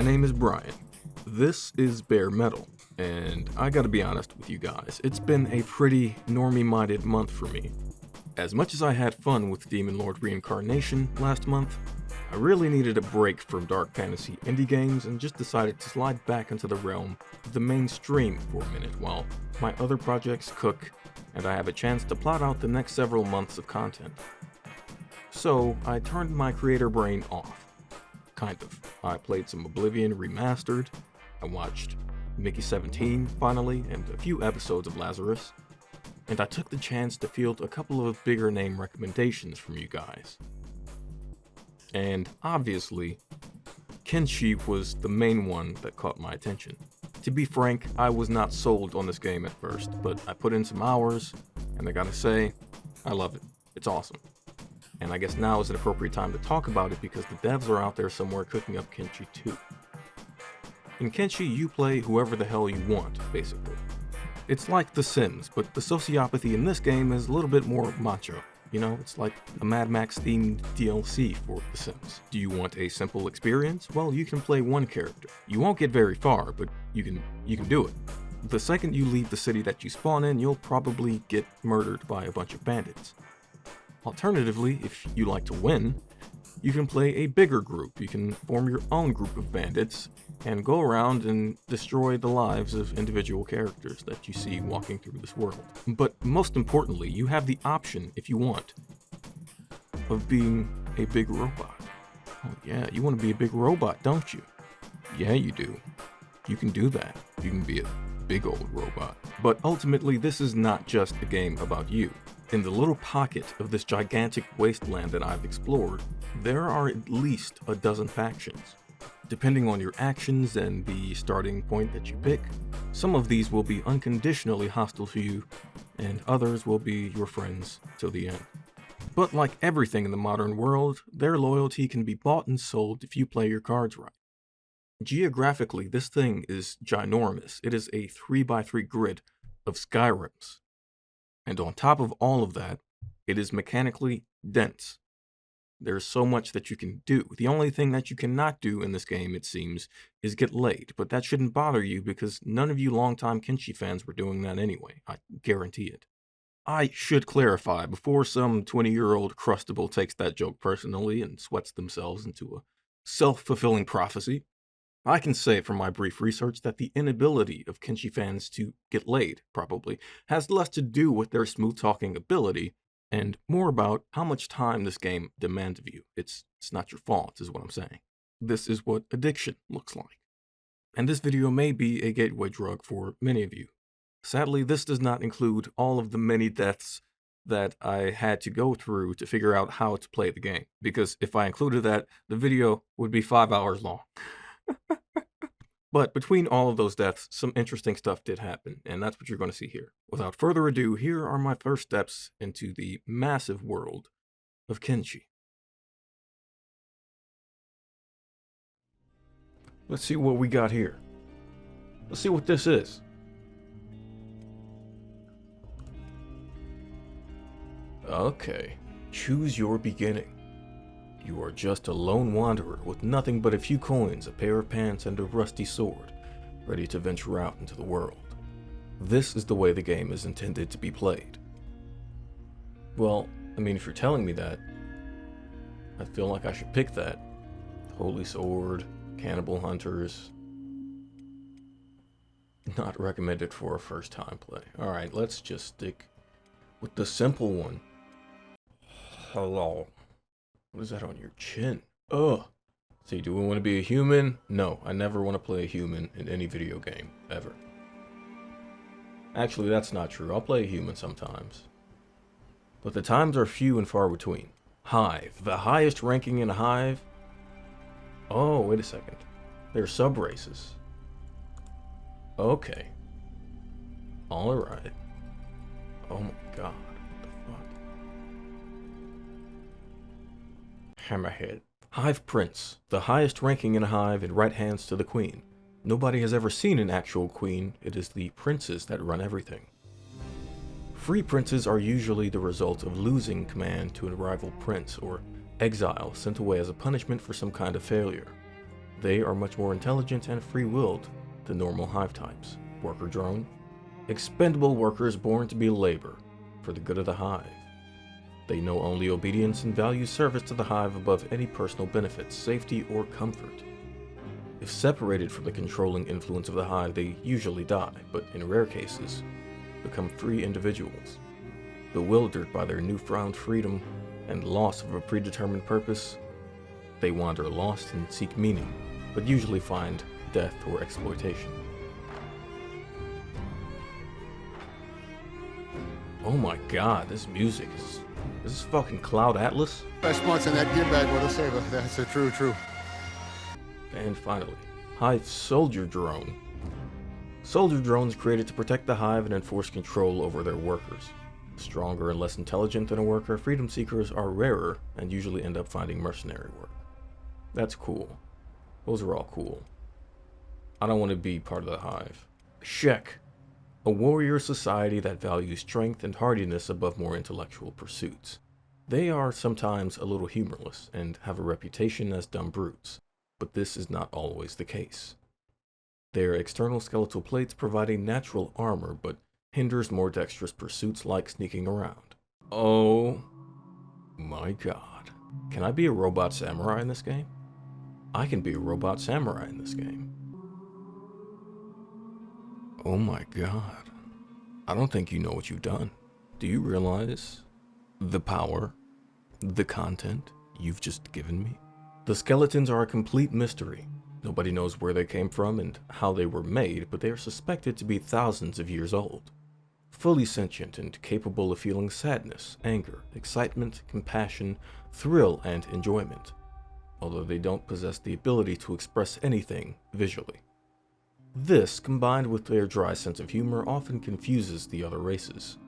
name is Brian. This is Bare Metal, and I gotta be honest with you guys, it's been a pretty normie-minded month for me. As much as I had fun with Demon Lord Reincarnation last month, I really needed a break from dark fantasy indie games and just decided to slide back into the realm of the mainstream for a minute while my other projects cook and I have a chance to plot out the next several months of content. So I turned my creator brain off. Kind of. I played some Oblivion Remastered, I watched Mickey 17 finally, and a few episodes of Lazarus, and I took the chance to field a couple of bigger name recommendations from you guys. And obviously, Kenshi was the main one that caught my attention. To be frank, I was not sold on this game at first, but I put in some hours, and I gotta say, I love it. It's awesome. And I guess now is an appropriate time to talk about it because the devs are out there somewhere cooking up Kenshi 2. In Kenshi, you play whoever the hell you want, basically. It's like The Sims, but the sociopathy in this game is a little bit more macho. You know, it's like a Mad Max themed DLC for The Sims. Do you want a simple experience? Well, you can play one character. You won't get very far, but you can do it. The second you leave the city that you spawn in, you'll probably get murdered by a bunch of bandits. Alternatively, if you like to win, you can play a bigger group. You can form your own group of bandits and go around and destroy the lives of individual characters that you see walking through this world. But most importantly, you have the option, if you want, of being a big robot. Oh yeah, you want to be a big robot, don't you? Yeah, you do. You can do that. You can be a big old robot. But ultimately, this is not just a game about you. In the little pocket of this gigantic wasteland that I've explored, there are at least a dozen factions. Depending on your actions and the starting point that you pick, some of these will be unconditionally hostile to you, and others will be your friends till the end. But like everything in the modern world, their loyalty can be bought and sold if you play your cards right. Geographically, this thing is ginormous. It is a 3x3 grid of Skyrims. And on top of all of that, it is mechanically dense. There's so much that you can do. The only thing that you cannot do in this game, it seems, is get laid. But that shouldn't bother you because none of you longtime Kenshi fans were doing that anyway. I guarantee it. I should clarify, before some 20-year-old crustable takes that joke personally and sweats themselves into a self-fulfilling prophecy, I can say from my brief research that the inability of Kenshi fans to get laid, probably, has less to do with their smooth-talking ability and more about how much time this game demands of you. It's not your fault, is what I'm saying. This is what addiction looks like. And this video may be a gateway drug for many of you. Sadly, this does not include all of the many deaths that I had to go through to figure out how to play the game, because if I included that, the video would be 5 hours long. But between all of those deaths, some interesting stuff did happen, and that's what you're going to see here. Without further ado, here are my first steps into the massive world of Kenshi. Let's see what we got here. Let's see what this is. Okay, choose your beginning. You are just a lone wanderer with nothing but a few coins, a pair of pants, and a rusty sword, ready to venture out into the world. This is the way the game is intended to be played. Well, I mean, if you're telling me that, I feel like I should pick that. Holy Sword, Cannibal Hunters. Not recommended for a first time play. Alright, let's just stick with the simple one. Hello. What is that on your chin? Ugh. See, do we want to be a human? No, I never want to play a human in any video game, ever. Actually, that's not true. I'll play a human sometimes. But the times are few and far between. Hive. The highest ranking in a hive? Oh, wait a second. They're sub-races. Okay. Alright. Oh my god. Hammerhead. Hive Prince, the highest ranking in a hive and right hands to the queen. Nobody has ever seen an actual queen, it is the princes that run everything. Free princes are usually the result of losing command to a rival prince or exile sent away as a punishment for some kind of failure. They are much more intelligent and free-willed than normal hive types. Worker drone. Expendable workers born to be labor for the good of the hive. They know only obedience and value service to the hive above any personal benefits, safety, or comfort. If separated from the controlling influence of the hive, they usually die, but in rare cases, become free individuals. Bewildered by their newfound freedom and loss of a predetermined purpose, they wander lost and seek meaning, but usually find death or exploitation. Oh my god, this music is... This is fucking Cloud Atlas? Best spots in that gear bag will save us. That's a true. And finally, Hive Soldier Drone. Soldier drones created to protect the hive and enforce control over their workers. Stronger and less intelligent than a worker, freedom seekers are rarer and usually end up finding mercenary work. That's cool. Those are all cool. I don't want to be part of the hive. Shek. A warrior society that values strength and hardiness above more intellectual pursuits. They are sometimes a little humorless and have a reputation as dumb brutes, but this is not always the case. Their external skeletal plates provide a natural armor, but hinders more dexterous pursuits like sneaking around. Oh my god. Can I be a robot samurai in this game? I can be a robot samurai in this game. Oh my god. I don't think you know what you've done. Do you realize the power, the content you've just given me? The skeletons are a complete mystery. Nobody knows where they came from and how they were made, but they are suspected to be thousands of years old. Fully sentient and capable of feeling sadness, anger, excitement, compassion, thrill, and enjoyment, although they don't possess the ability to express anything visually. This, combined with their dry sense of humor, often confuses the other races,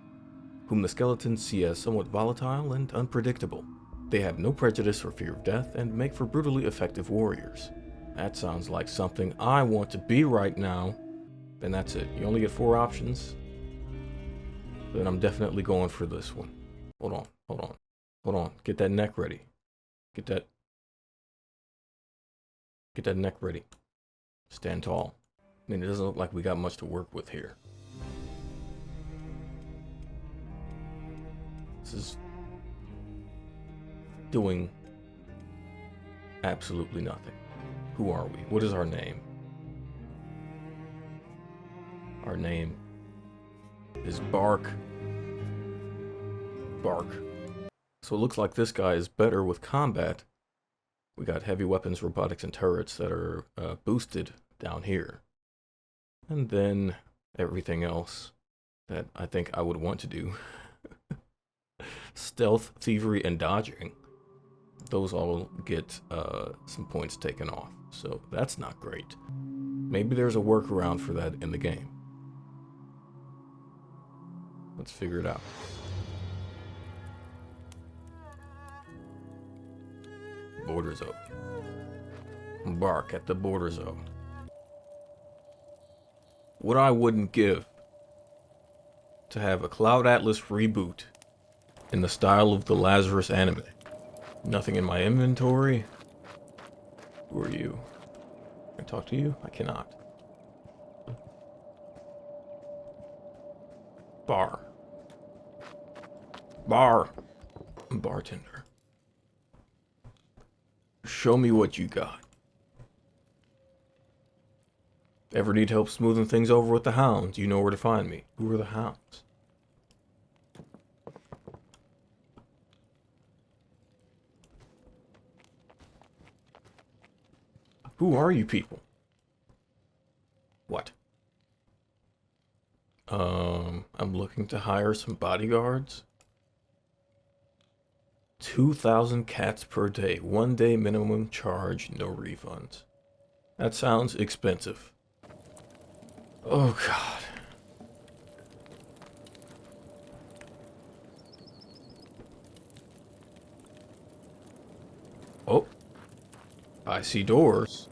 whom the skeletons see as somewhat volatile and unpredictable. They have no prejudice or fear of death and make for brutally effective warriors. That sounds like something I want to be right now. Then that's it. You only get 4 options. Then I'm definitely going for this one. Hold on. Get that neck ready. Get that neck ready. Stand tall. I mean, it doesn't look like we got much to work with here. This is doing absolutely nothing. Who are we? What is our name? Our name is Bark. So it looks like this guy is better with combat. We got heavy weapons, robotics, and turrets that are boosted down here. And then everything else that I think I would want to do. Stealth, thievery, and dodging. Those all get some points taken off. So that's not great. Maybe there's a workaround for that in the game. Let's figure it out. Border zone. Bark at the border zone. What I wouldn't give to have a Cloud Atlas reboot in the style of the Lazarus anime. Nothing in my inventory. Who are you? Can I talk to you? I cannot. Bartender. Show me what you got. Ever need help smoothing things over with the hounds? You know where to find me. Who are the hounds? Who are you people? What? I'm looking to hire some bodyguards. 2,000 cats per day. 1 day minimum charge, no refunds. That sounds expensive. Oh god. Oh. I see doors.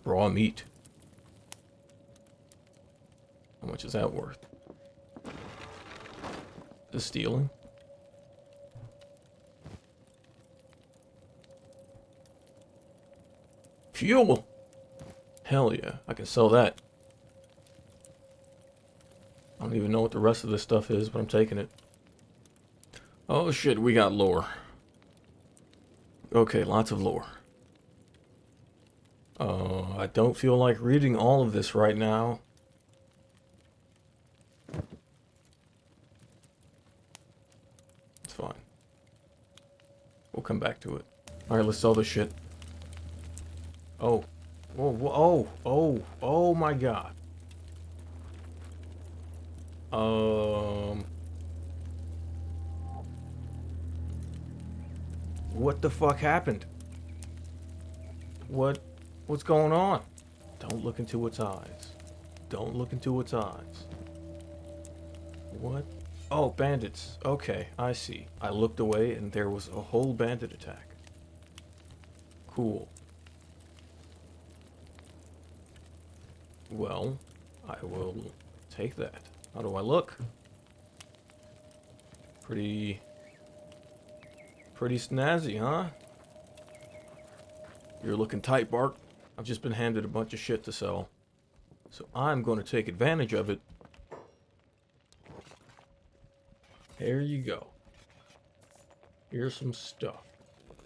Raw meat. How much is that worth? Is this stealing? Fuel! Hell yeah, I can sell that. I don't even know what the rest of this stuff is, but I'm taking it. Oh shit, we got lore. Okay, lots of lore. I don't feel like reading all of this right now. It's fine. We'll come back to it. Alright, let's sell this shit. Oh. Whoa, whoa, oh my god. What the fuck happened? What's going on? Don't look into its eyes. Don't look into its eyes. What? Oh, bandits. Okay, I see. I looked away and there was a whole bandit attack. Cool. Well, I will take that. How do I look? Pretty snazzy, huh? You're looking tight, Bart. I've just been handed a bunch of shit to sell. So I'm going to take advantage of it. There you go. Here's some stuff.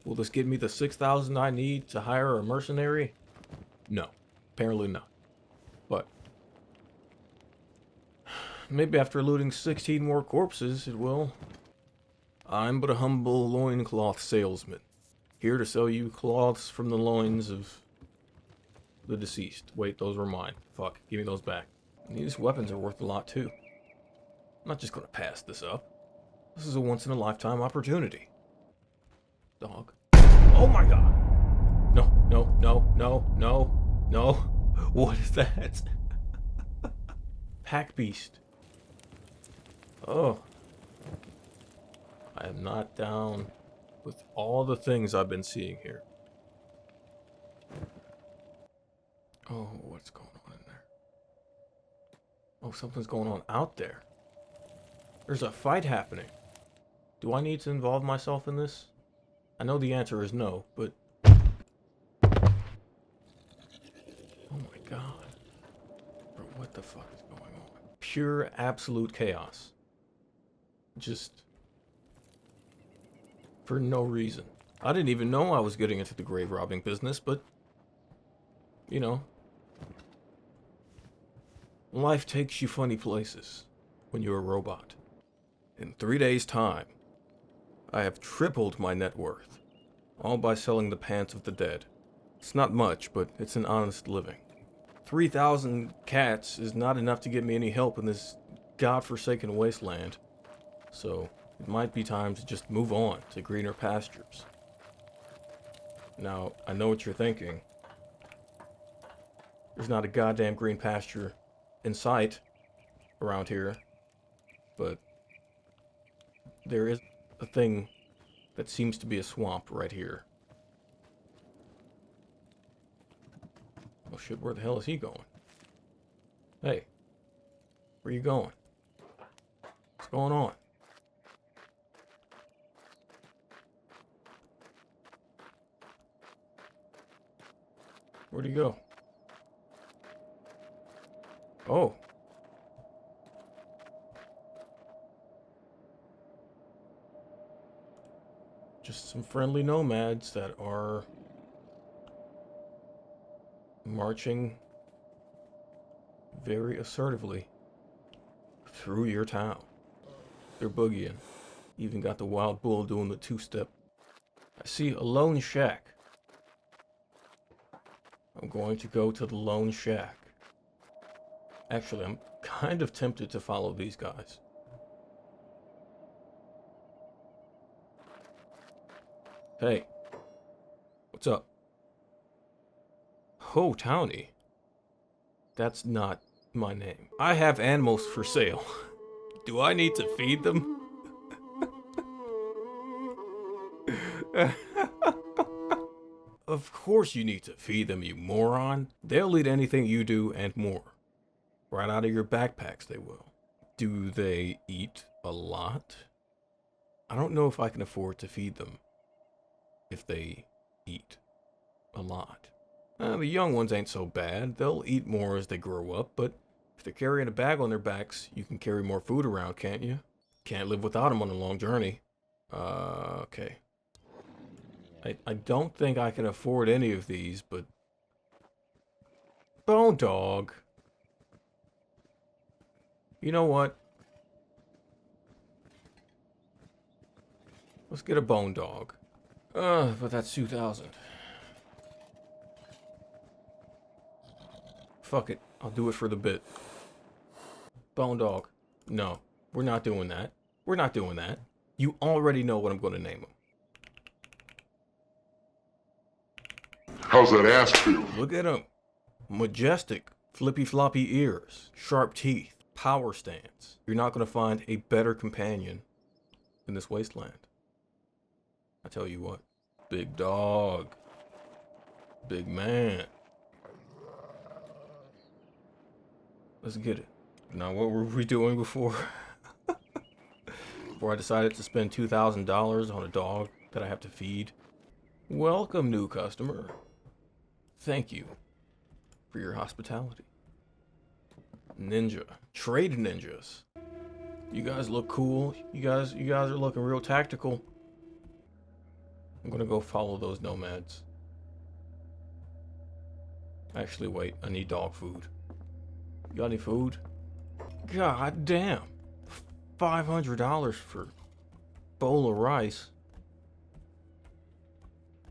Will this give me the 6,000 I need to hire a mercenary? No. Apparently not. But maybe after looting 16 more corpses, it will. I'm but a humble loincloth salesman, here to sell you cloths from the loins of the deceased. Wait, those were mine. Fuck, give me those back. And these weapons are worth a lot too. I'm not just gonna pass this up. This is a once-in-a-lifetime opportunity. Dog. Oh my god! No, no, no, no, no, no. What is that? Pack beast. Oh. I am not down with all the things I've been seeing here. Oh, what's going on in there? Oh, something's going on out there. There's a fight happening. Do I need to involve myself in this? I know the answer is no, but... Oh my god. Bro, what the fuck is going on? Pure, absolute chaos. Just... for no reason. I didn't even know I was getting into the grave robbing business, but... you know... life takes you funny places when you're a robot. In 3 days' time, I have tripled my net worth, all by selling the pants of the dead. It's not much, but it's an honest living. 3,000 cats is not enough to get me any help in this godforsaken wasteland, so it might be time to just move on to greener pastures. Now, I know what you're thinking. There's not a goddamn green pasture in sight around here, but there is a thing that seems to be a swamp right here. Oh shit, where the hell is he going? Hey, where you going? What's going on? Where'd he go? Oh. Just some friendly nomads that are marching very assertively through your town. They're boogieing. Even got the wild bull doing the two-step. I see a lone shack. I'm going to go to the lone shack. Actually, I'm kind of tempted to follow these guys. Hey. What's up? Oh, Townie. That's not my name. I have animals for sale. Do I need to feed them? Of course you need to feed them, you moron. They'll eat anything you do and more. Right out of your backpacks they will. Do they eat a lot? I don't know if I can afford to feed them if they eat a lot. The young ones ain't so bad. They'll eat more as they grow up, but if they're carrying a bag on their backs, you can carry more food around, can't you? Can't live without them on a long journey. Okay. I don't think I can afford any of these, but... Bone dog. You know what? Let's get a bone dog. But that's 2,000. Fuck it. I'll do it for the bit. Bone dog. No, we're not doing that. We're not doing that. You already know what I'm going to name him. How's that ass feel? Look at him. Majestic, flippy floppy ears, sharp teeth, power stance. You're not going to find a better companion in this wasteland. I tell you what. Big dog. Big man. Let's get it. Now, what were we doing before? Before I decided to spend $2,000 on a dog that I have to feed. Welcome, new customer. Thank you for your hospitality. Ninja. Trade ninjas. You guys look cool. You guys are looking real tactical. I'm gonna go follow those nomads. Actually, wait. I need dog food. You got any food? God damn. $500 for a bowl of rice.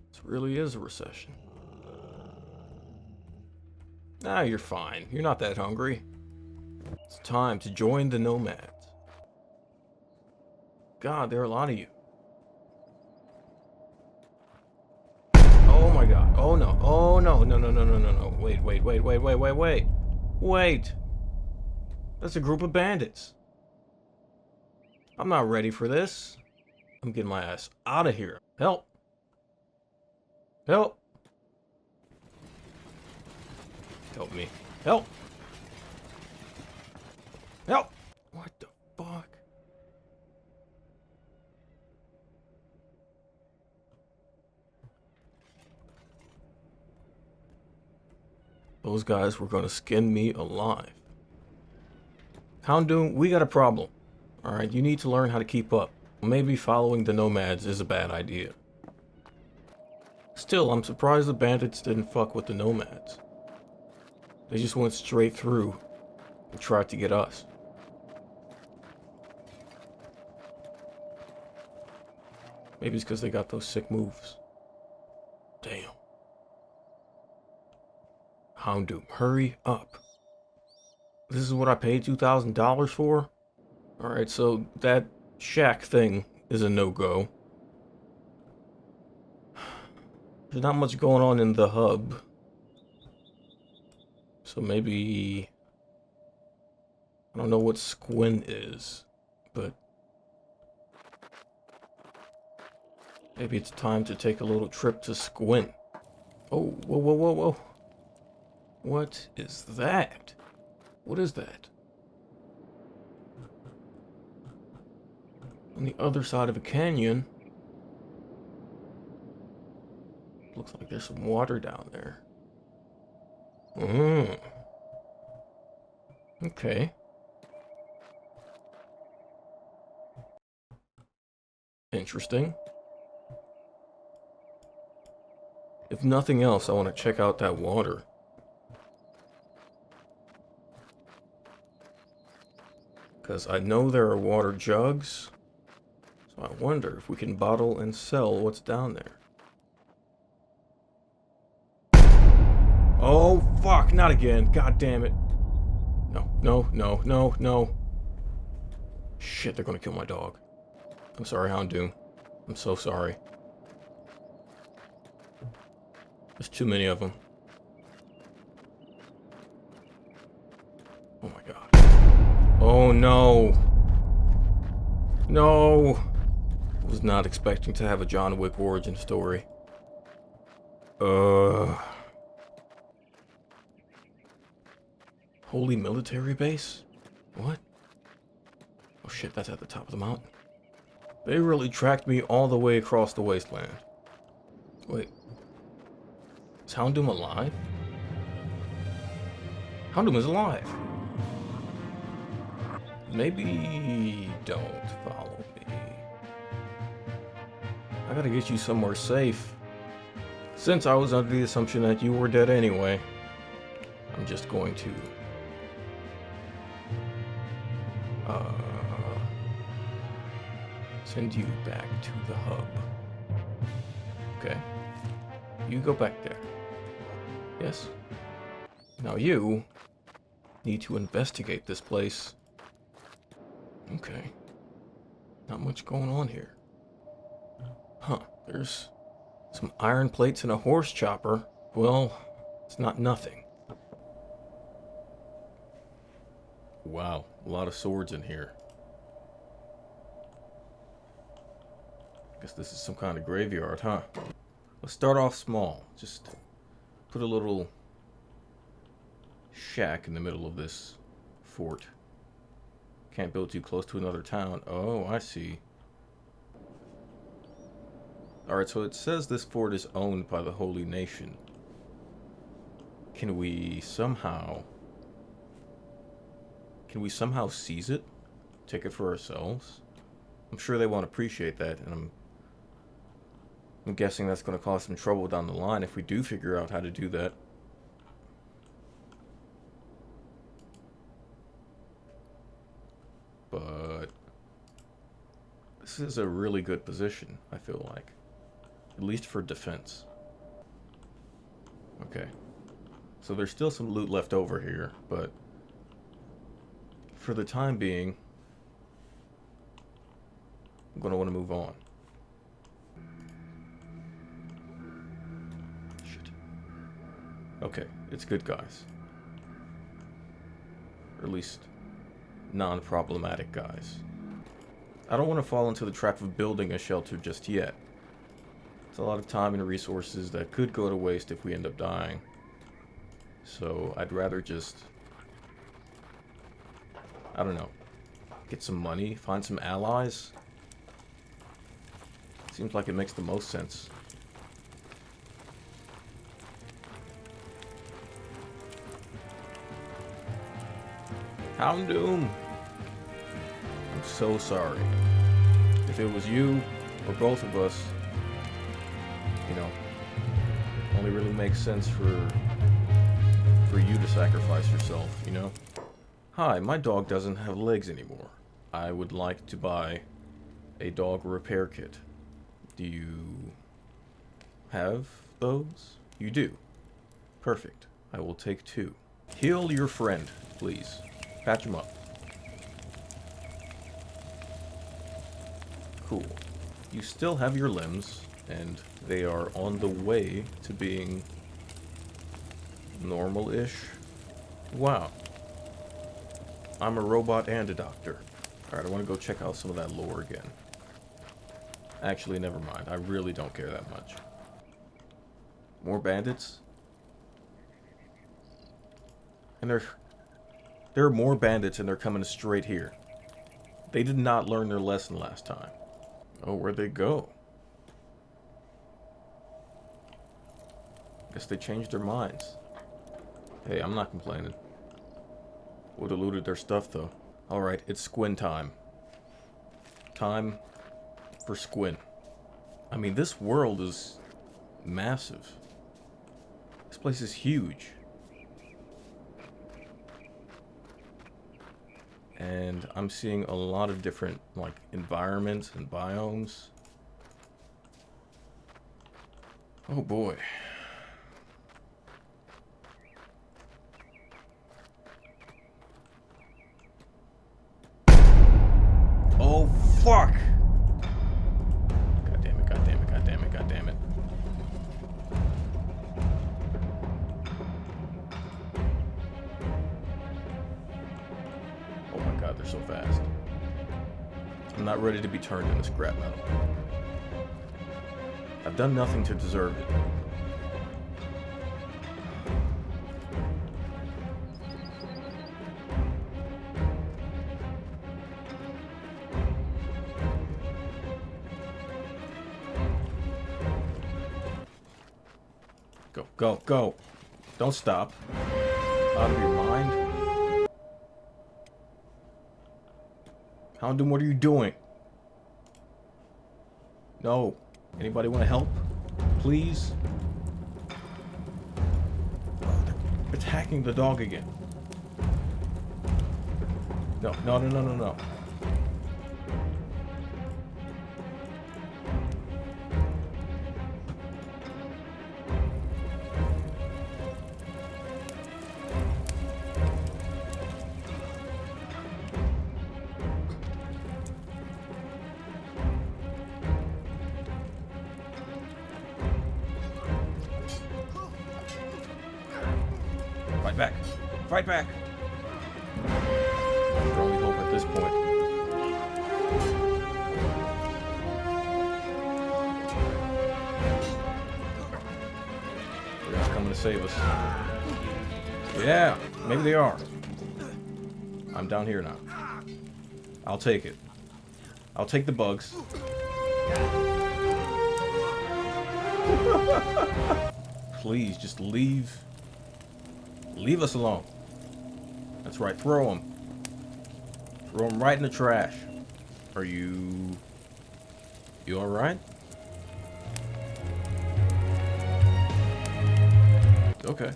This really is a recession. Ah, you're fine. You're not that hungry. It's time to join the nomads. God, there are a lot of you. Oh my god. Oh no. Oh no. No, no, no, no, no, no. Wait. Wait. That's a group of bandits. I'm not ready for this. I'm getting my ass out of here. Help. Help. Help me. Help. Help. What the fuck? Those guys were gonna skin me alive. Hounding, we got a problem. Alright, you need to learn how to keep up. Maybe following the nomads is a bad idea. Still, I'm surprised the bandits didn't fuck with the nomads. They just went straight through and tried to get us. Maybe it's because they got those sick moves. Damn. Hounding, hurry up. This is what I paid $2,000 for? Alright, so that shack thing is a no-go. There's not much going on in the hub. So maybe... I don't know what Squin is, but... maybe it's time to take a little trip to Squin. Oh, whoa. What is that? What is that? On the other side of a canyon. Looks like there's some water down there. Okay. Interesting. If nothing else, I want to check out that water. Because I know there are water jugs. So I wonder if we can bottle and sell what's down there. Oh, fuck, not again. God damn it. No. Shit, they're gonna kill my dog. I'm sorry, Hounding. I'm so sorry. There's too many of them. Oh my god. Oh no. No. I was not expecting to have a John Wick origin story. Holy military base? What? Oh shit, that's at the top of the mountain. They really tracked me all the way across the wasteland. Wait. Is Hounding alive? Hounding is alive. Maybe don't follow me. I gotta get you somewhere safe. Since I was under the assumption that you were dead anyway, I'm just going to send you back to the hub. Okay. You go back there. Yes? Now you need to investigate this place. Okay. Not much going on here. Huh. There's some iron plates and a horse chopper. Well, it's not nothing. Wow, a lot of swords in here. Guess this is some kind of graveyard, huh? Let's start off small. Just put a little shack in the middle of this fort. Can't build too close to another town. Oh, I see. Alright, so it says this fort is owned by the Holy Nation. Can we somehow seize it? Take it for ourselves? I'm sure they won't appreciate that, and I'm guessing that's going to cause some trouble down the line if we do figure out how to do that. But this is a really good position, I feel like. At least for defense. Okay. So there's still some loot left over here, but for the time being, I'm going to want to move on. Shit. Okay, it's good guys. Or at least non-problematic guys. I don't want to fall into the trap of building a shelter just yet. It's a lot of time and resources that could go to waste if we end up dying. So I'd rather just, I don't know, get some money, find some allies. Seems like it makes the most sense. Hounding! I'm so sorry. If it was you, or both of us, you know, only really makes sense for you to sacrifice yourself, you know? Hi, my dog doesn't have legs anymore. I would like to buy a dog repair kit. Do you have those? You do. Perfect. I will take 2. Heal your friend, please. Patch him up. Cool. You still have your limbs, and they are on the way to being normal-ish. Wow. I'm a robot and a doctor. Alright, I want to go check out some of that lore again. Actually, never mind. I really don't care that much. More bandits? And there are more bandits and they're coming straight here. They did not learn their lesson last time. Oh, where'd they go? Guess they changed their minds. Hey, I'm not complaining. Would have looted their stuff, though. Alright, it's Squin time. Time for Squin. I mean, this world is massive. This place is huge. And I'm seeing a lot of different, like, environments and biomes. Oh boy. Oh, fuck! God damn it, god damn it, god damn it, god damn it. Oh my god, they're so fast. I'm not ready to be turned into scrap metal. I've done nothing to deserve it. Go, go, go. Don't stop. Out of your mind. Hounding, what are you doing? No. Anybody want to help? Please? Oh, they're attacking the dog again. No, no, no, no, no, no. Fight back. Fight back. Our only hope at this point. They're just coming to save us. Yeah, maybe they are. I'm down here now. I'll take it. I'll take the bugs. Please, just leave. Leave us alone. That's right, throw them. Throw them right in the trash. Are you... You alright? Okay.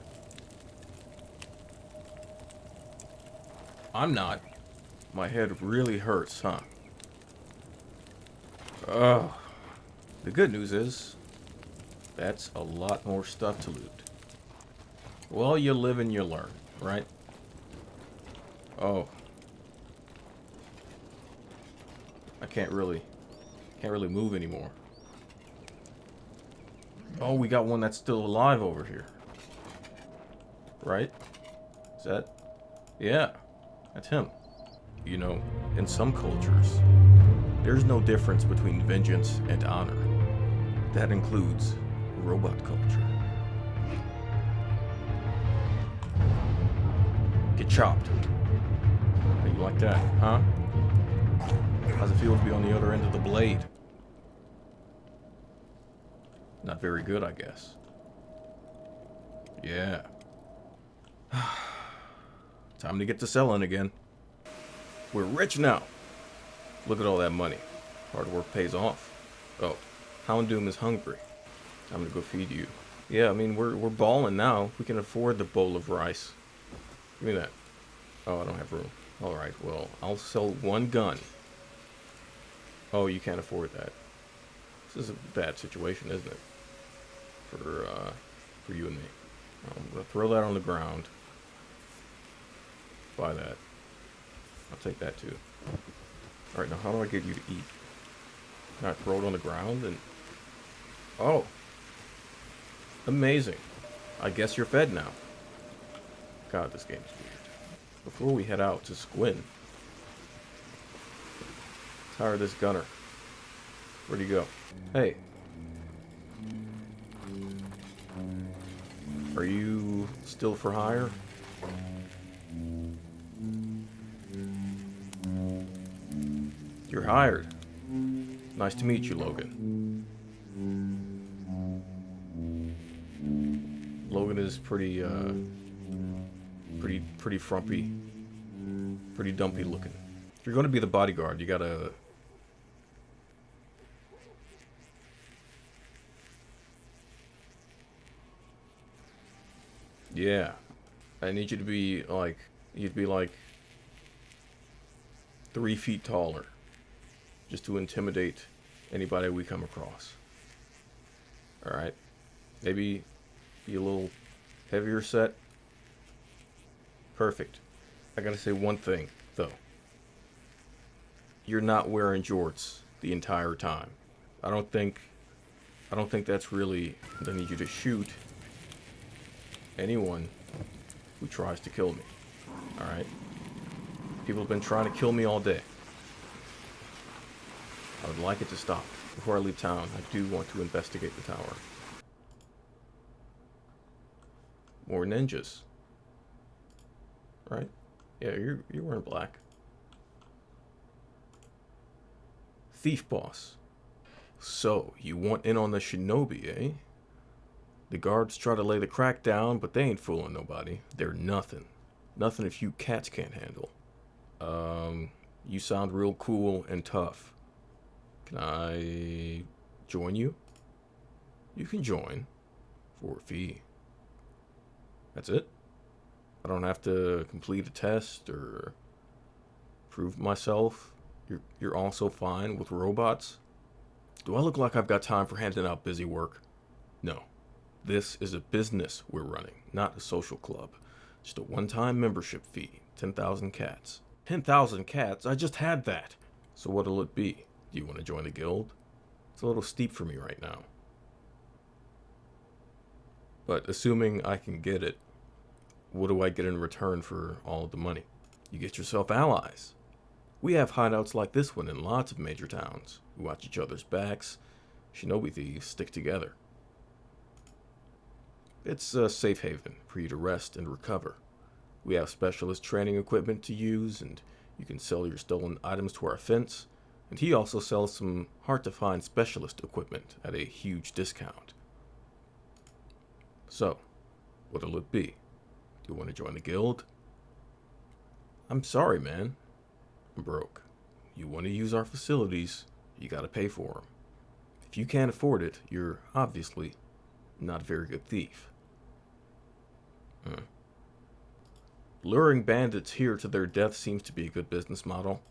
I'm not. My head really hurts, huh? Ugh. The good news is, that's a lot more stuff to loot. Well, you live and you learn, right? Oh. I can't really move anymore. Oh, we got one that's still alive over here. Right? Is that? Yeah, that's him. You know, in some cultures, there's no difference between vengeance and honor. That includes robot culture. Get chopped. How you like that, huh? How's it feel to be on the other end of the blade? Not very good, I guess. Yeah. Time to get to selling again. We're rich now. Look at all that money. Hard work pays off. Oh, Hounding is hungry. I'm gonna go feed you. Yeah, I mean, we're balling now. We can afford the bowl of rice. Give me that. Oh, I don't have room. Alright, well, I'll sell one gun. Oh, you can't afford that. This is a bad situation, isn't it? For you and me. I'm gonna throw that on the ground. Buy that. I'll take that too. Alright, now how do I get you to eat? Can I throw it on the ground and... Oh! Amazing. I guess you're fed now. God, this game's weird. Before we head out to Squin... Hire this gunner. Where'd he go? Hey. Are you still for hire? You're hired. Nice to meet you, Logan. Logan is pretty frumpy. Pretty dumpy looking. If you're going to be the bodyguard, you gotta... Yeah. I need you to be like... You'd be like... 3 feet taller. Just to intimidate anybody we come across. Alright? Maybe be a little heavier set. Perfect. I gotta say one thing, though. You're not wearing jorts the entire time. I don't think that's really... I need you to shoot anyone who tries to kill me. Alright? People have been trying to kill me all day. I would like it to stop. Before I leave town, I do want to investigate the tower. More ninjas. Right? Yeah, you're wearing black. Thief boss. So, you want in on the shinobi, eh? The guards try to lay the crack down, but they ain't fooling nobody. They're nothing. Nothing if you cats can't handle. You sound real cool and tough. Can I join you? You can join for a fee. That's it? I don't have to complete a test or prove myself? You're also fine with robots? Do I look like I've got time for handing out busy work? No. This is a business we're running, not a social club. Just a one-time membership fee. 10,000 cats. 10,000 cats? I just had that! So what'll it be? Do you want to join the guild? It's a little steep for me right now. But assuming I can get it, what do I get in return for all of the money? You get yourself allies. We have hideouts like this one in lots of major towns. We watch each other's backs. Shinobi thieves stick together. It's a safe haven for you to rest and recover. We have specialist training equipment to use, and you can sell your stolen items to our fence. And he also sells some hard-to-find specialist equipment at a huge discount. So, what'll it be? Do you want to join the guild? I'm sorry, man. I'm broke. You want to use our facilities, you gotta pay for them. If you can't afford it, you're obviously not a very good thief. Luring bandits here to their death seems to be a good business model.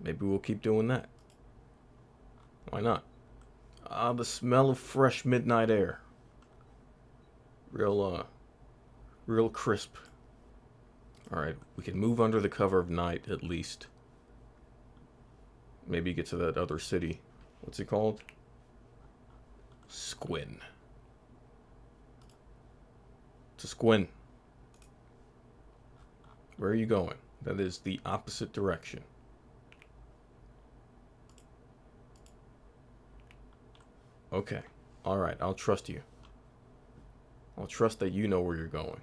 Maybe we'll keep doing that. Why not? Ah, the smell of fresh midnight air. Real crisp. Alright, we can move under the cover of night at least. Maybe get to that other city. What's it called? Squin. To Squin. Where are you going? That is the opposite direction. Okay. Alright, I'll trust you. I'll trust that you know where you're going.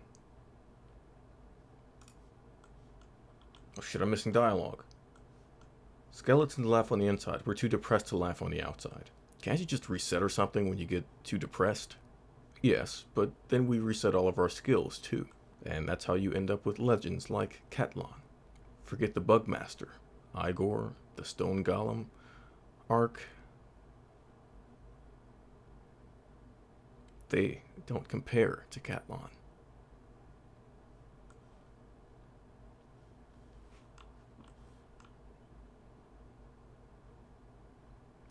Oh shit, I'm missing dialogue. Skeletons laugh on the inside. We're too depressed to laugh on the outside. Can't you just reset or something when you get too depressed? Yes, but then we reset all of our skills too. And that's how you end up with legends like Catlon. Forget the Bugmaster, Igor, the Stone Golem, Ark. They don't compare to Catlon.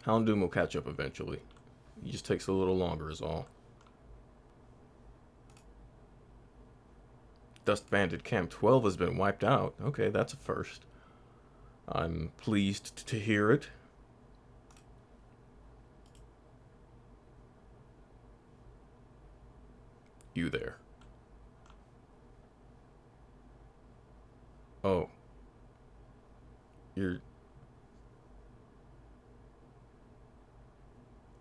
Hounding will catch up eventually. He just takes a little longer is all. Dust Bandit Camp 12 has been wiped out. Okay, that's a first. I'm pleased to hear it. You there. Oh. You're...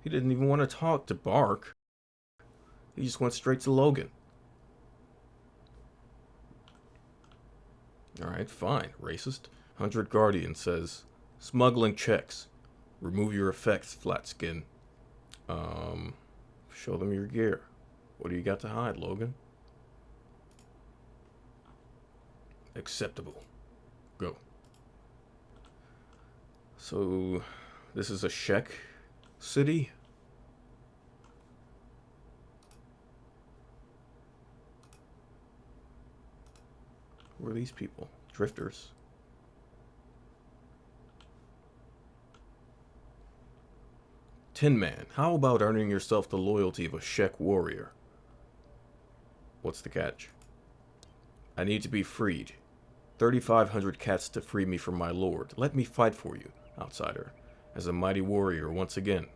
He didn't even want to talk to Bark. He just went straight to Logan. Alright, fine. Racist. 100 Guardian says, smuggling checks. Remove your effects, flat skin. Show them your gear. What do you got to hide, Logan? Acceptable. Go. So, this is a Shek city? Who are these people? Drifters. Tin Man, how about earning yourself the loyalty of a Shek warrior? What's the catch? I need to be freed. 3,500 cats to free me from my lord. Let me fight for you, outsider, as a mighty warrior once again.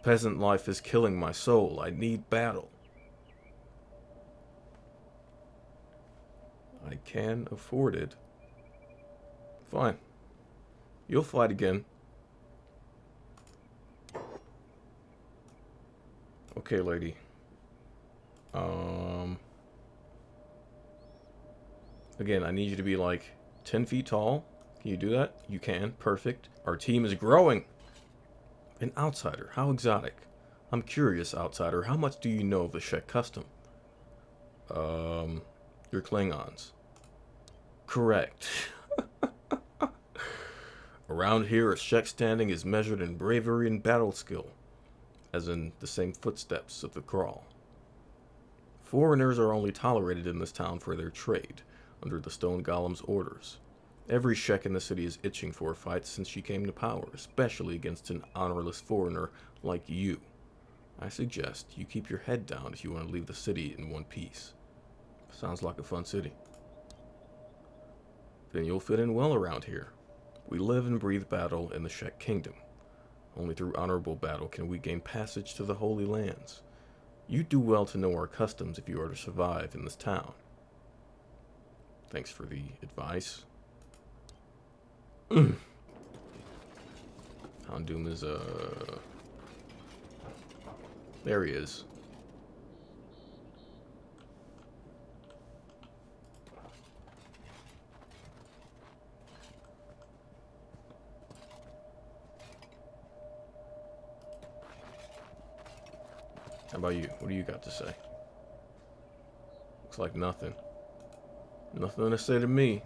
Peasant life is killing my soul. I need battle. I can afford it. Fine. You'll fight again. Okay, lady. Again, I need you to be like 10 feet tall. Can you do that? You can. Perfect. Our team is growing. An outsider. How exotic. I'm curious, outsider, how much do you know of the Shek custom? You're Klingons. Correct. Around here, a Shek standing is measured in bravery and battle skill, as in the same footsteps of the crawl. Foreigners are only tolerated in this town for their trade, under the Stone Golem's orders. Every Shek in the city is itching for a fight since she came to power, especially against an honorless foreigner like you. I suggest you keep your head down if you want to leave the city in one piece. Sounds like a fun city. Then you'll fit in well around here. We live and breathe battle in the Shek Kingdom. Only through honorable battle can we gain passage to the Holy Lands. You do well to know our customs if you are to survive in this town. Thanks for the advice. Hounding is, there he is. How about you? What do you got to say? Looks like nothing. Nothing to say to me.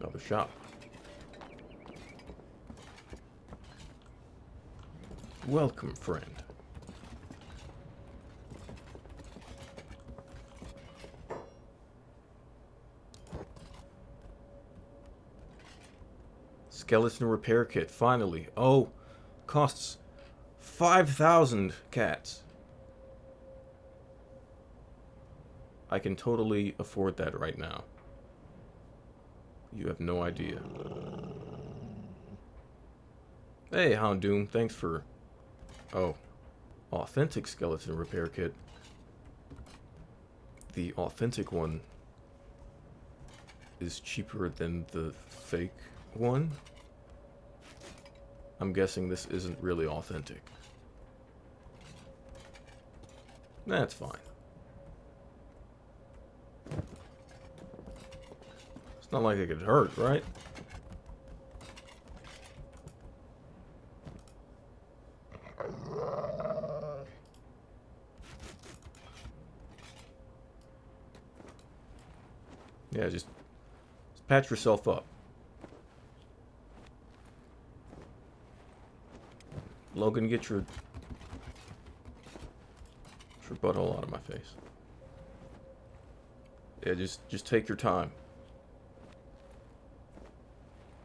Another shop. Welcome, friend. Skeleton repair kit, finally. Oh, costs 5,000 cats. I can totally afford that right now. You have no idea. Hey, Hounding, thanks for... Oh. Authentic skeleton repair kit. The authentic one is cheaper than the fake one. I'm guessing this isn't really authentic. That's fine. It's not like it could hurt, right? Yeah, just patch yourself up. Logan, get your butthole out of my face. Yeah, just take your time.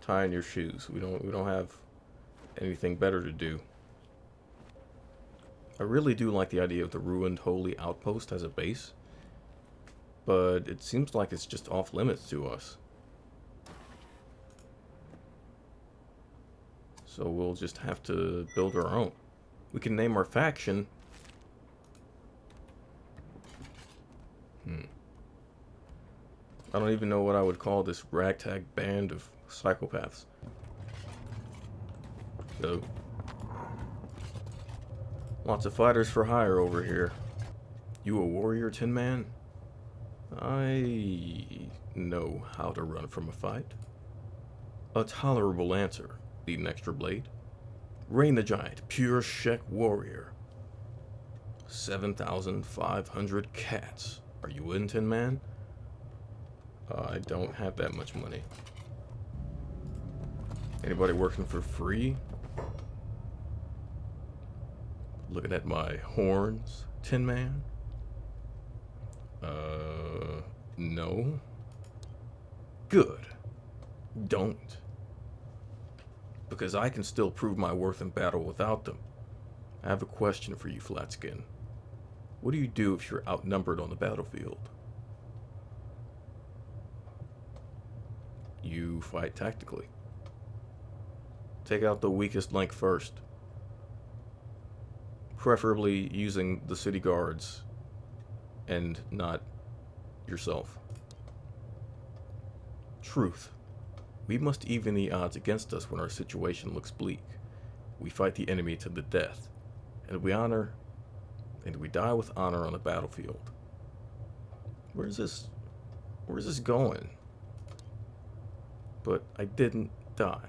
Tying your shoes. We don't have anything better to do. I really do like the idea of the ruined holy outpost as a base, but it seems like it's just off limits to us. So we'll just have to build our own. We can name our faction. I don't even know what I would call this ragtag band of psychopaths. So, lots of fighters for hire over here. You a warrior, Tin Man? I know how to run from a fight. A tolerable answer. Need an extra blade? Rain the Giant, pure Shek warrior. 7,500 cats. Are you in, Tin Man? I don't have that much money. Anybody working for free? Looking at my horns, Tin Man? No. Good. Don't. Because I can still prove my worth in battle without them. I have a question for you, Flatskin. What do you do if you're outnumbered on the battlefield? You fight tactically. Take out the weakest link first. preferably using the city guards and not yourself. Truth. We must even the odds against us when our situation looks bleak. We fight the enemy to the death, and we die with honor on the battlefield. Where's this going? But I didn't die.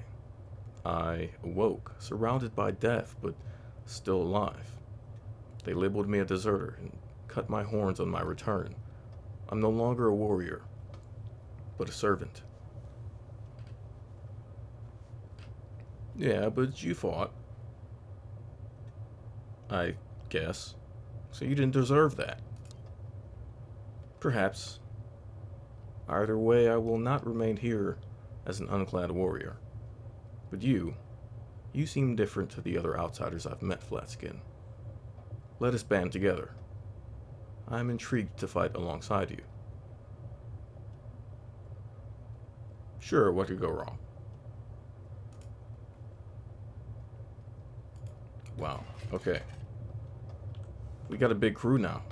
I awoke, surrounded by death, but still alive. They labeled me a deserter and cut my horns on my return. I'm no longer a warrior, but a servant. Yeah, but you fought. I guess. So you didn't deserve that. Perhaps. Either way, I will not remain here as an unclad warrior. But you seem different to the other outsiders I've met, Flatskin. Let us band together. I am intrigued to fight alongside you. Sure, what could go wrong? Wow, okay. We got a big crew now.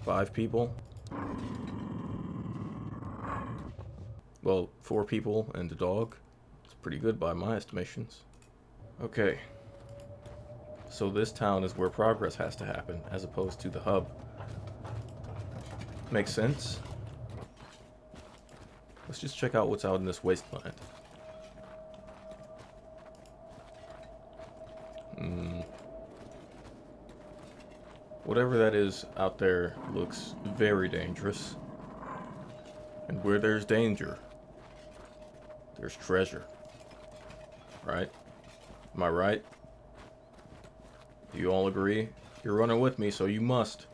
5 people. Well, 4 people and a dog. It's pretty good by my estimations. Okay. So this town is where progress has to happen, as opposed to the hub. Makes sense. Let's just check out what's out in this wasteland. Whatever that is out there looks very dangerous. And where there's danger, there's treasure. Right? Am I right? Do you all agree? You're running with me, so you must.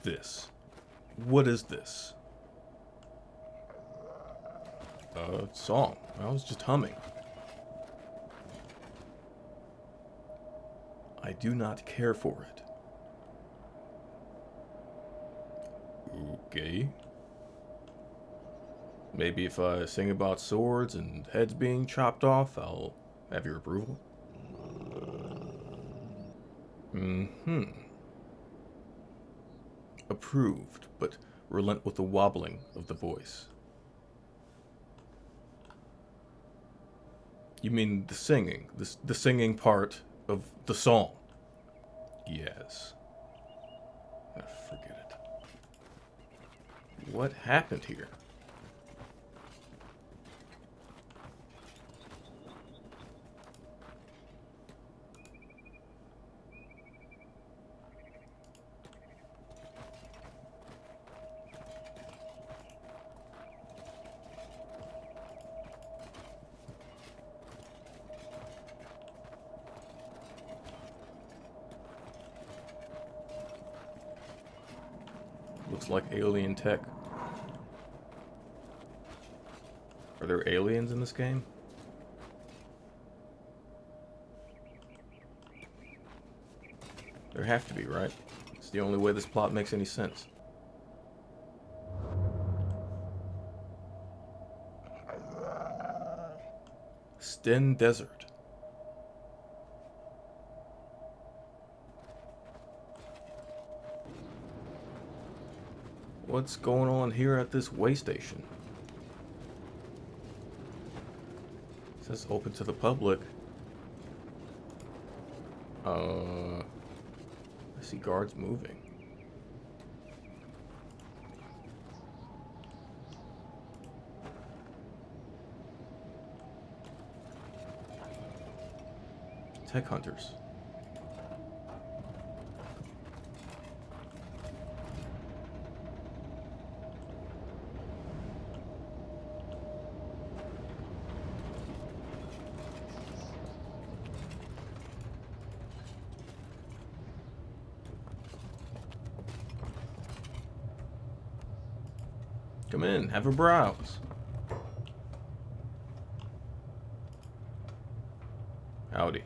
This. What is this? Song. I was just humming. I do not care for it. Okay. Maybe if I sing about swords and heads being chopped off, I'll have your approval. Approved, but relent with the wobbling of the voice. You mean the singing? The singing part of the song? Yes. Forget it. What happened here? Looks like alien tech. Are there aliens in this game? There have to be, right? It's the only way this plot makes any sense. Sten Desert. What's going on here at this Waystation? It says open to the public. I see guards moving. Tech hunters. Come in, have a browse. Howdy.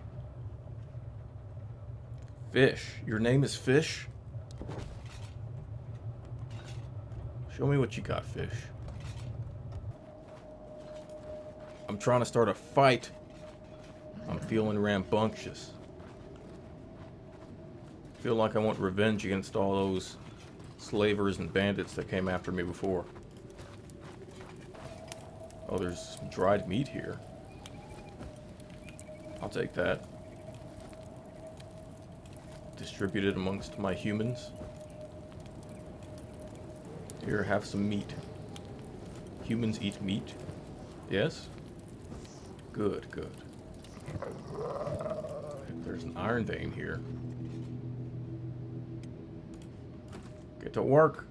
Fish. Your name is Fish? Show me what you got, Fish. I'm trying to start a fight. I'm feeling rambunctious. I feel like I want revenge against all those slavers and bandits that came after me before. Oh, there's some dried meat here. I'll take that. Distribute it amongst my humans. Here, have some meat. Humans eat meat? Yes? Good, good. There's an iron vein here. Get to work.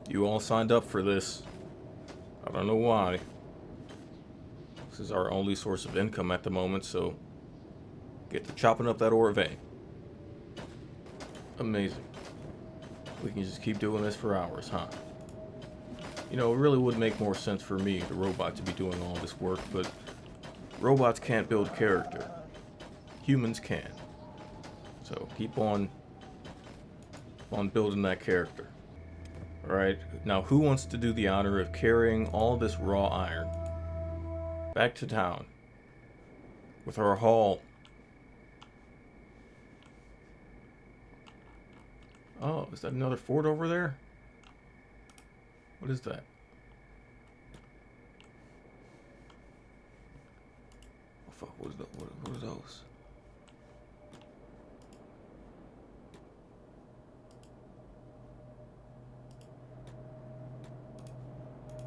You all signed up for this. I don't know why. This is our only source of income at the moment, so get to chopping up that ore vein. Amazing. We can just keep doing this for hours, huh? You know, it really would make more sense for me, the robot, to be doing all this work, but robots can't build character. Humans can. So keep on building that character. Alright, now who wants to do the honor of carrying all this raw iron back to town with our haul? Oh, is that another fort over there? What is that? Oh, fuck, what are those?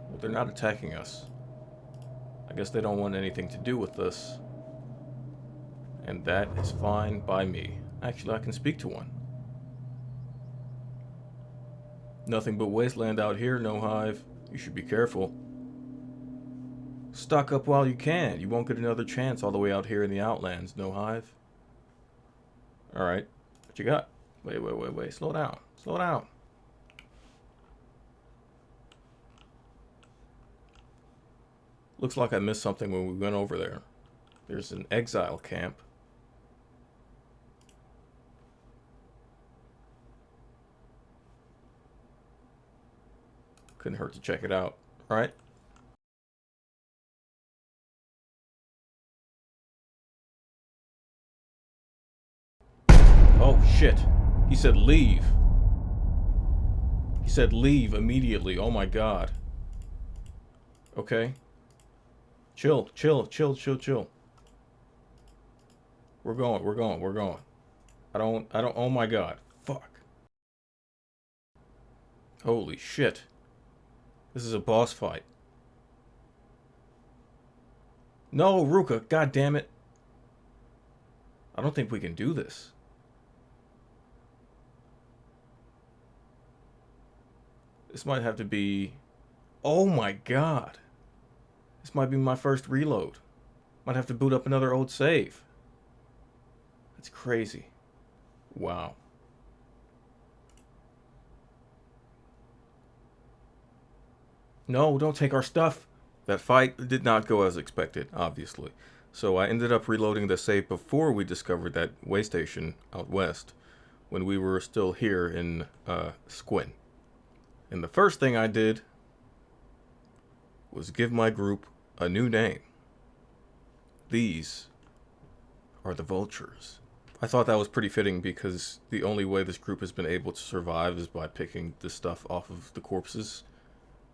Well, they're not attacking us. I guess they don't want anything to do with us. And that is fine by me. Actually, I can speak to one. Nothing but wasteland out here, no hive. You should be careful. Stock up while you can. You won't get another chance all the way out here in the outlands, no hive. Alright. What you got? Wait. Slow down. Slow down. Looks like I missed something when we went over there. There's an exile camp. Couldn't hurt to check it out, right? Oh shit. He said leave. He said leave immediately. Oh my god. Okay. Chill. We're going. I don't, oh my god. Fuck. Holy shit. This is a boss fight. No, Ruka, god damn it. I don't think we can do this. This might have to be... Oh my god. This might be my first reload. Might have to boot up another old save. That's crazy. Wow. No, don't take our stuff. That fight did not go as expected, obviously. So I ended up reloading the save before we discovered that waystation out west, when we were still here in Squin. And the first thing I did was give my group a new name. These are the Vultures. I thought that was pretty fitting because the only way this group has been able to survive is by picking the stuff off of the corpses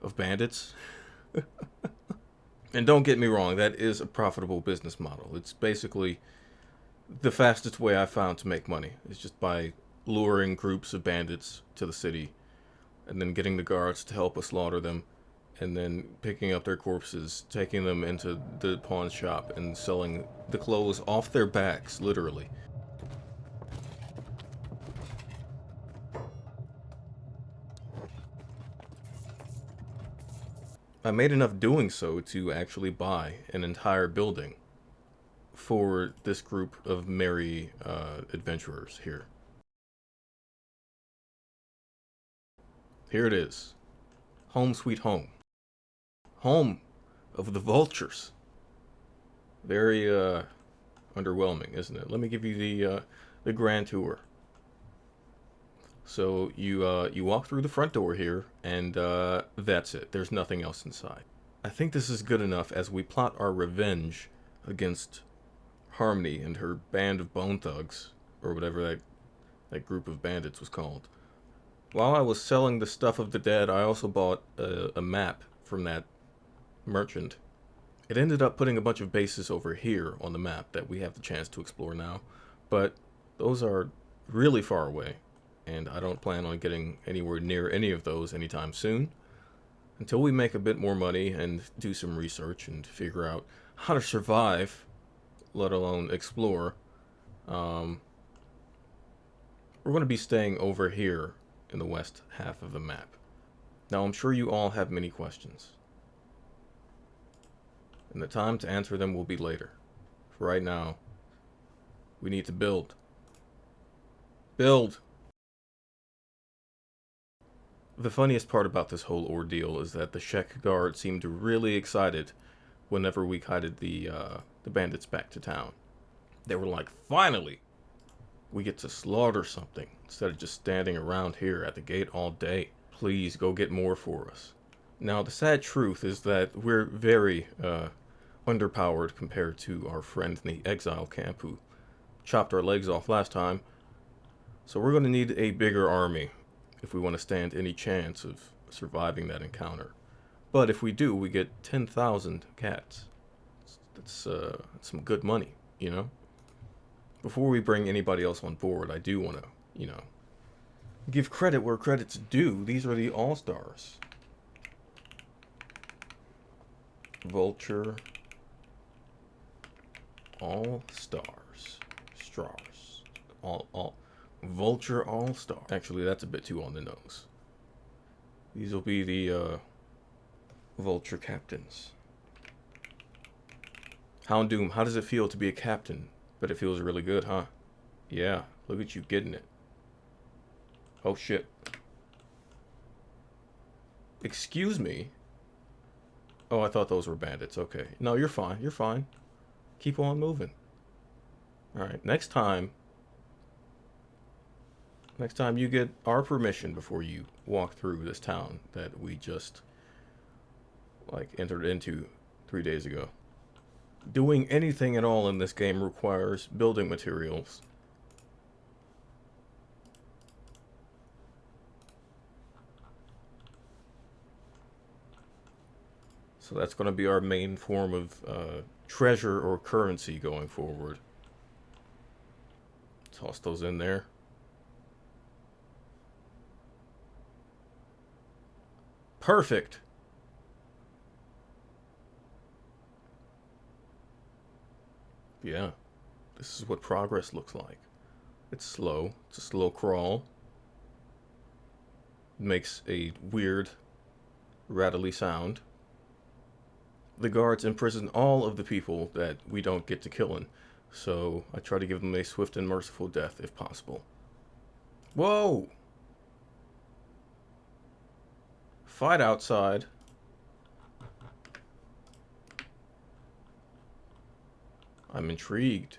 of bandits. And don't get me wrong, that is a profitable business model. It's basically the fastest way I found to make money. It's just by luring groups of bandits to the city and then getting the guards to help us slaughter them and then picking up their corpses, taking them into the pawn shop and selling the clothes off their backs, literally. I made enough doing so to actually buy an entire building for this group of merry adventurers here. Here it is. Home sweet home. Home of the Vultures. Very underwhelming, isn't it? Let me give you the grand tour. So you walk through the front door here, and that's it. There's nothing else inside. I think this is good enough as we plot our revenge against Harmony and her band of bone thugs, or whatever that group of bandits was called. While I was selling the stuff of the dead, I also bought a map from that merchant. It ended up putting a bunch of bases over here on the map that we have the chance to explore now, but those are really far away, and I don't plan on getting anywhere near any of those anytime soon. Until we make a bit more money and do some research and figure out how to survive, let alone explore, we're going to be staying over here in the west half of the map. Now, I'm sure you all have many questions, and the time to answer them will be later. For right now, we need to build. Build! The funniest part about this whole ordeal is that the Shek guard seemed really excited whenever we guided the bandits back to town. They were like, finally! We get to slaughter something instead of just standing around here at the gate all day. Please go get more for us. Now, the sad truth is that we're very underpowered compared to our friend in the exile camp who chopped our legs off last time. So we're going to need a bigger army if we want to stand any chance of surviving that encounter. But if we do, we get 10,000 cats. That's some good money, you know? Before we bring anybody else on board, I do want to, you know, give credit where credit's due. These are the all-stars. Vulture all-stars. Stars. Vulture all-star. Actually, that's a bit too on the nose. These will be the Vulture captains. Hounding, how does it feel to be a captain? But it feels really good, huh? Yeah, look at you getting it. Oh shit. Excuse me? Oh, I thought those were bandits. Okay. No, you're fine. You're fine. Keep on moving. Alright, next time you get our permission before you walk through this town that we just, like, entered into 3 days ago. Doing anything at all in this game requires building materials. So that's going to be our main form of treasure or currency going forward. Toss those in there. Perfect. Yeah, this is what progress looks like. It's slow. It's a slow crawl. It makes a weird, rattly sound. The guards imprison all of the people that we don't get to killing, so I try to give them a swift and merciful death if possible. Whoa! Fight outside. I'm intrigued.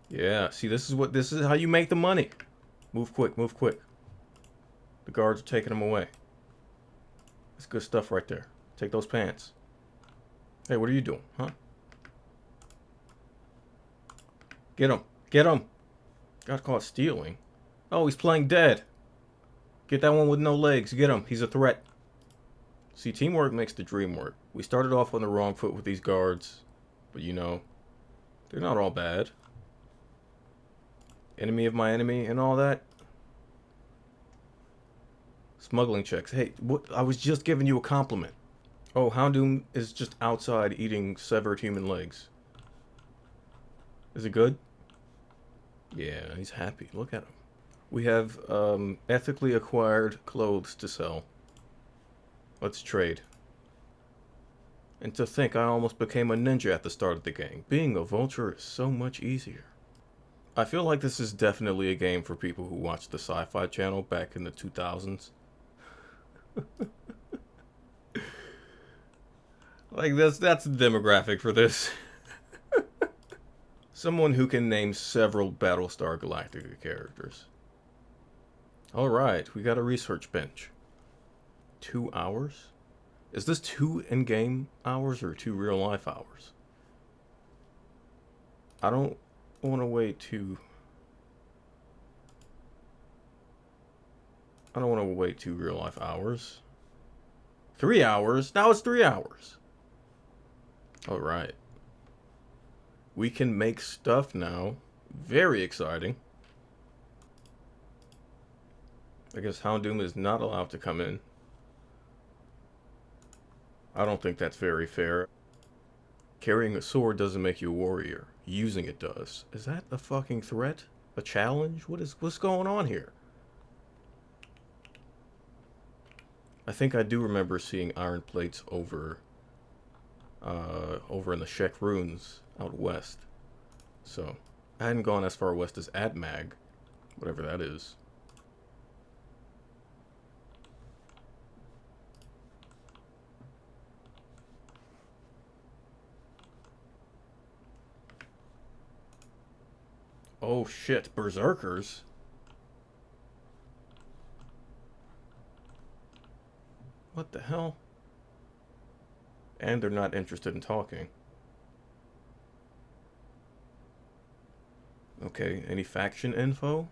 Yeah, see, this is how you make the money. Move quick, move quick. The guards are taking them away. That's good stuff right there. Take those pants. Hey, what are you doing, huh? Get him. Get him. Got caught stealing. Oh, he's playing dead. Get that one with no legs. Get him. He's a threat. See, teamwork makes the dream work. We started off on the wrong foot with these guards, but you know, they're not all bad. Enemy of my enemy and all that. Smuggling checks. Hey, what? I was just giving you a compliment. Oh, Hounding is just outside eating severed human legs. Is it good? Yeah, he's happy. Look at him. We have ethically acquired clothes to sell. Let's trade. And to think I almost became a ninja at the start of the game. Being a vulture is so much easier. I feel like this is definitely a game for people who watched the Sci-Fi Channel back in the 2000s. Like that's the demographic for this. Someone who can name several Battlestar Galactica characters. Alright, we got a research bench. 2 hours? Is this 2 in-game hours or 2 real-life hours? I don't want to wait too... I don't want to wait 2 real-life hours. 3 hours? Now it's 3 hours. Alright. We can make stuff now. Very exciting. I guess Hounding is not allowed to come in. I don't think that's very fair. Carrying a sword doesn't make you a warrior. Using it does. Is that a fucking threat? A challenge? What's going on here? I think I do remember seeing iron plates over in the Shek ruins out west. So, I hadn't gone as far west as Admag, whatever that is. Oh shit, berserkers? What the hell? And they're not interested in talking. Okay, any faction info?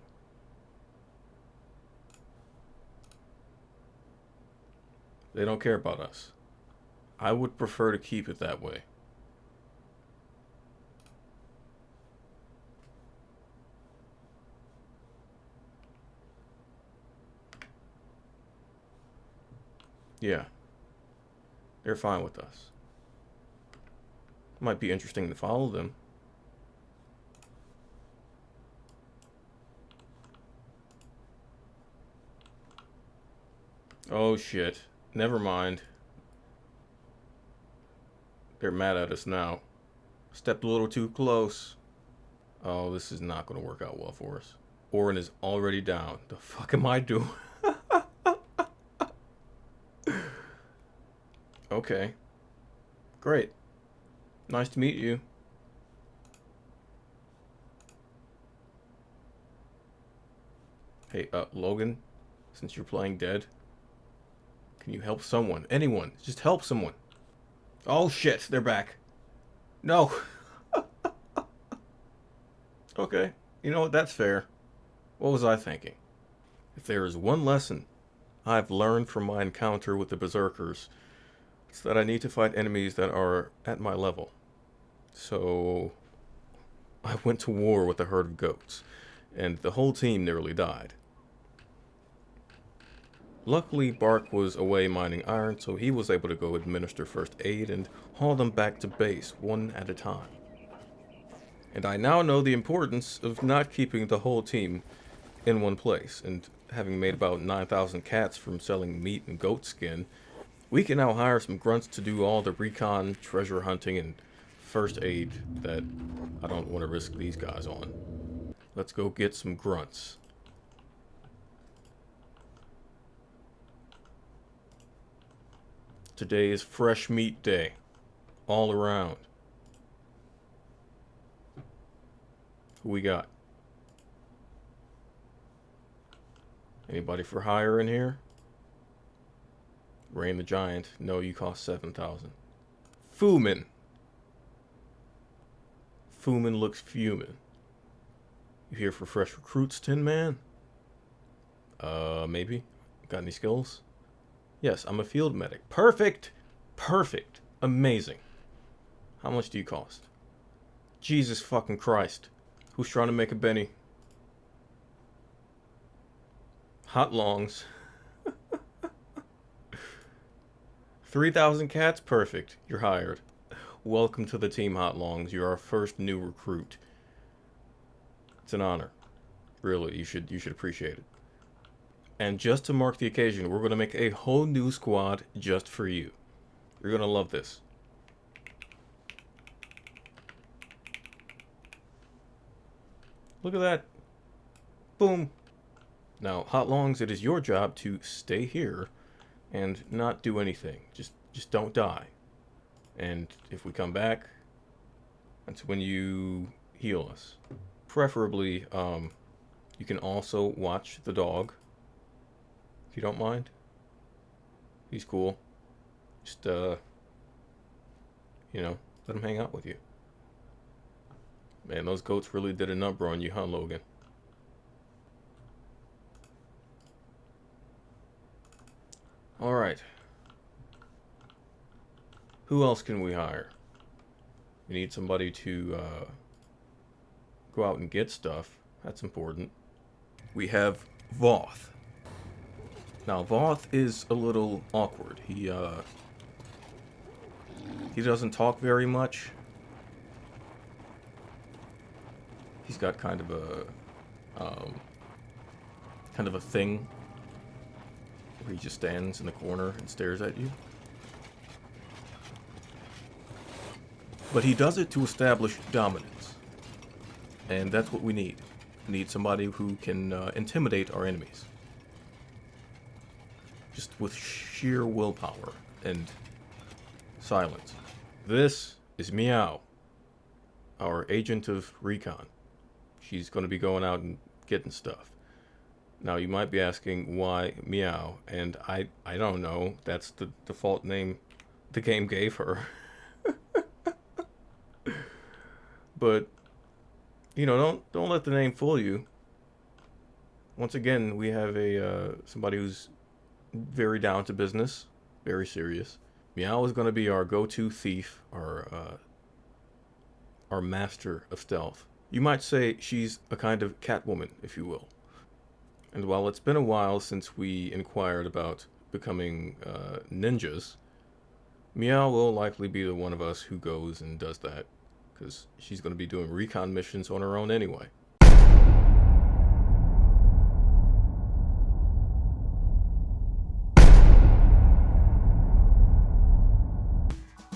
They don't care about us. I would prefer to keep it that way. Yeah. They're fine with us. Might be interesting to follow them. Oh shit. Never mind. They're mad at us now. Stepped a little too close. Oh, this is not going to work out well for us. Orin is already down. The fuck am I doing? Okay. Great. Nice to meet you. Hey, Logan, since you're playing dead, can you help someone? Anyone. Just help someone. Oh shit, they're back. No. Okay. You know what? That's fair. What was I thinking? If there is one lesson I've learned from my encounter with the Berserkers, it's that I need to fight enemies that are at my level. So I went to war with a herd of goats, and the whole team nearly died. Luckily, Bark was away mining iron, so he was able to go administer first aid and haul them back to base one at a time. And I now know the importance of not keeping the whole team in one place, and having made about 9,000 cats from selling meat and goat skin, we can now hire some grunts to do all the recon, treasure hunting, and first aid that I don't want to risk these guys on. Let's go get some grunts. Today is fresh meat day, all around. Who we got? Anybody for hire in here? Rain the Giant. No, you cost 7,000. Fumin. Fumin looks fuming. You here for fresh recruits, Tin Man? Maybe. Got any skills? Yes, I'm a field medic. Perfect! Perfect. Amazing. How much do you cost? Jesus fucking Christ. Who's trying to make a Benny? Hot longs. 3,000 cats? Perfect. You're hired. Welcome to the team, Hot Longs. You're our first new recruit. It's an honor. Really, you should appreciate it. And just to mark the occasion, we're going to make a whole new squad just for you. You're going to love this. Look at that. Boom. Now, Hot Longs, it is your job to stay here and not do anything. Just don't die. And if we come back, that's when you heal us. Preferably, you can also watch the dog, if you don't mind. He's cool. Just, let him hang out with you. Man, those goats really did a number on you, huh, Logan? Alright. Who else can we hire? We need somebody to go out and get stuff. That's important. We have Voth. Now, Voth is a little awkward. He doesn't talk very much. He's got kind of a thing where he just stands in the corner and stares at you. But he does it to establish dominance. And that's what we need. We need somebody who can intimidate our enemies. Just with sheer willpower and silence. This is Meow, our agent of recon. She's going to be going out and getting stuff. Now, you might be asking why Meow, and I don't know. That's the default name the game gave her. But, don't let the name fool you. Once again, we have somebody who's very down to business, very serious. Meow is going to be our go-to thief, our master of stealth. You might say she's a kind of Catwoman, if you will. And while it's been a while since we inquired about becoming ninjas, Meow will likely be the one of us who goes and does that, because she's going to be doing recon missions on her own anyway.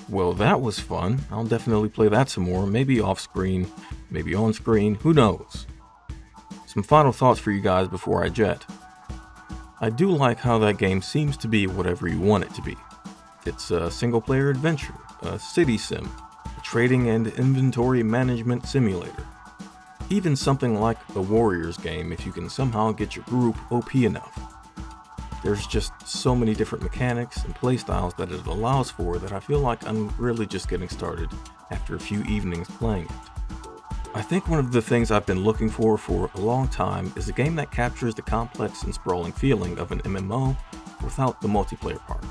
Well, that was fun. I'll definitely play that some more, maybe off screen, maybe on screen, who knows. Some final thoughts for you guys before I jet. I do like how that game seems to be whatever you want it to be. It's a single-player adventure, a city sim, a trading and inventory management simulator. Even something like a Warriors game if you can somehow get your group OP enough. There's just so many different mechanics and playstyles that it allows for that I feel like I'm really just getting started after a few evenings playing it. I think one of the things I've been looking for a long time is a game that captures the complex and sprawling feeling of an MMO without the multiplayer part.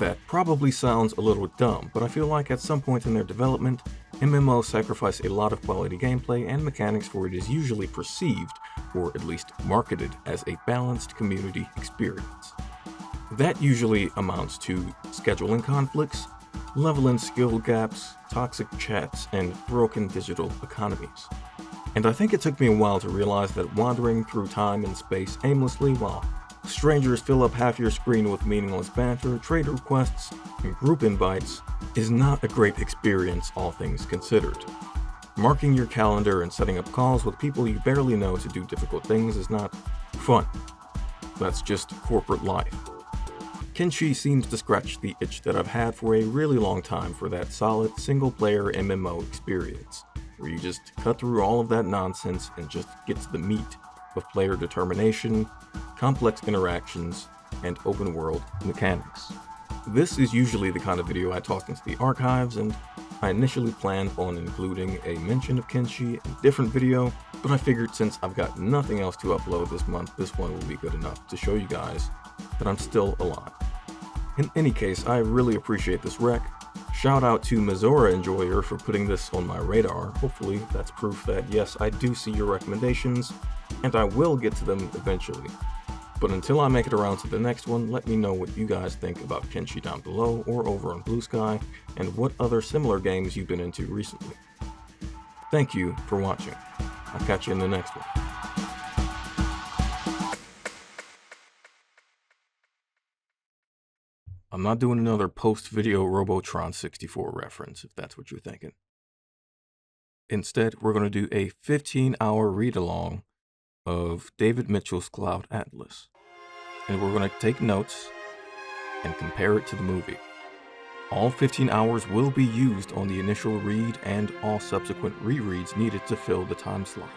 That probably sounds a little dumb, but I feel like at some point in their development, MMOs sacrifice a lot of quality gameplay and mechanics for it is usually perceived, or at least marketed, as a balanced community experience. That usually amounts to scheduling conflicts, level and skill gaps, toxic chats, and broken digital economies. And I think it took me a while to realize that wandering through time and space aimlessly while strangers fill up half your screen with meaningless banter, trade requests, and group invites is not a great experience, all things considered. Marking your calendar and setting up calls with people you barely know to do difficult things is not fun. That's just corporate life. Kenshi seems to scratch the itch that I've had for a really long time for that solid single-player MMO experience, where you just cut through all of that nonsense and just get to the meat of player determination, complex interactions, and open-world mechanics. This is usually the kind of video I toss into the archives, and I initially planned on including a mention of Kenshi in a different video, but I figured since I've got nothing else to upload this month, this one will be good enough to show you guys that I'm still alive. In any case, I really appreciate this rec. Shout out to Mizora Enjoyer for putting this on my radar. Hopefully that's proof that yes, I do see your recommendations, and I will get to them eventually. But until I make it around to the next one, let me know what you guys think about Kenshi down below or over on Blue Sky, and what other similar games you've been into recently. Thank you for watching. I'll catch you in the next one. I'm not doing another post-video Robotron 64 reference, if that's what you're thinking. Instead, we're going to do a 15-hour read-along of David Mitchell's Cloud Atlas. And we're going to take notes and compare it to the movie. All 15 hours will be used on the initial read and all subsequent rereads needed to fill the time slot.